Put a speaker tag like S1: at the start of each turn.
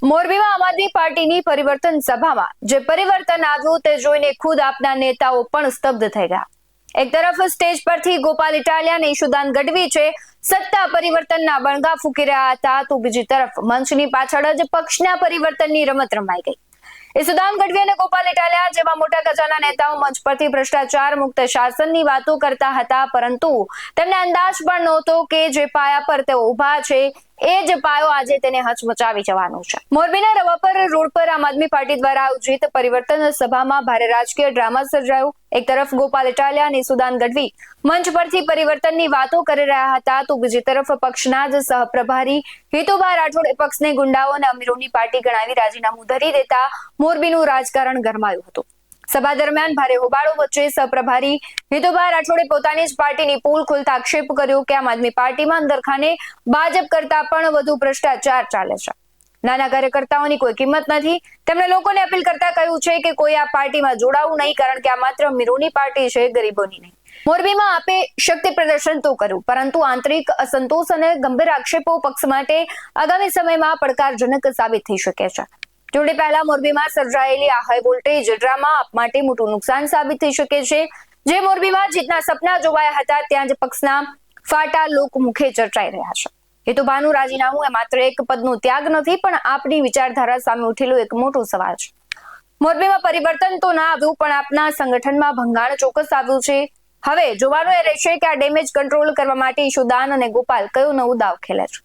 S1: મોરબીમાં આમ આદમી પાર્ટીની પરિવર્તન સભામાં જે પરિવર્તન આવ્યું તે જોઈને ખુદ આપના નેતાઓ પણ સ્તબ્ધ થઈ ગયા. એક તરફ સ્ટેજ પરથી ગોપાલ ઇટાલિયા અને ઈશુદાન ગઢવી છે સત્તા પરિવર્તનના બણગા ફૂંકી રહ્યા હતા, તો બીજી તરફ મંચની પાછળ જ પક્ષના પરિવર્તનની રમત રમાઈ ગઈ. ઈશુદાન ગઢવી અને ગોપાલ ઇટાલિયા જેવા મોટા ગજાના નેતાઓ મંચ પરથી ભ્રષ્ટાચાર મુક્ત શાસનની વાતો કરતા હતા, પરંતુ તેમને અંદાજ પણ નહોતો કે જે પાયા પર તેઓ ઊભા છે એ જ પાયો આજે તેને હચમચાવી જવાનો છે. મોરબીના રવાપર રોડ પર આમ આદમી પાર્ટી દ્વારા આયોજિત પરિવર્તન સભામાં ભારે રાજકીય ડ્રામા સર્જાયો. એક તરફ ગોપાલ ઇટાલિયા અને ઈશુદાન ગઢવી મંચ પરથી પરિવર્તનની વાતો કરી રહ્યા હતા, તો બીજી તરફ પક્ષના જ સહપ્રભારી હિતુભા રાઠોડે પક્ષને ગુંડાઓ અને અમીરોની પાર્ટી ગણાવી રાજીનામું ધરી દેતા મોરબીનું રાજકારણ ગરમાયું હતું. સભા દરમિયાન ભારે હોબાળો વચ્ચે સહપ્રભારી હિતુભા રાઠોડે પોતાની જ પાર્ટીની પોલ ખોલતા આક્ષેપ કર્યો કે આમ આદમી પાર્ટીમાં અંદરખાને ભાજપ કરતા પણ વધુ ભ્રષ્ટાચાર ચાલે છે. નાના કાર્યકર્તાઓની કોઈ કિંમત નથી. તેમણે લોકોને અપીલ કરતા કહ્યું છે કે કોઈ આ પાર્ટીમાં જોડાવું નહીં, કારણ કે આ માત્ર અમીરોની પાર્ટી છે, ગરીબોની નહીં. મોરબીમાં આપે શક્તિ પ્રદર્શન તો કર્યું, પરંતુ આંતરિક અસંતોષ અને ગંભીર આક્ષેપો પક્ષ માટે આગામી સમયમાં પડકારજનક સાબિત થઈ શકે છે. ચૂંટણી પહેલા મોરબીમાં સર્જાયેલી આ હાઈ વોલ્ટેજ ડ્રામા આપ માટે મોટું નુકસાન સાબિત થઈ શકે છે. જે મોરબીમાં જીતના સપના જોવાયા હતા, ત્યાં જ પક્ષના ફાટા લોકમુખે ચર્ચાઈ રહ્યા છે. હિતુભાનું રાજીનામું એ માત્ર એક પદનો ત્યાગ નથી, પણ આપની વિચારધારા સામે ઉઠેલો એક મોટો સવાલ છે. મોરબીમાં પરિવર્તન તો ના આવ્યું, પણ આપના સંગઠનમાં ભંગાણ ચોક્કસ આવ્યું છે. હવે જોવાનું એ રહેશે કે આ ડેમેજ કંટ્રોલ કરવા માટે ઈશુદાન અને ગોપાલ કયો નવું દાવ ખેલે છે.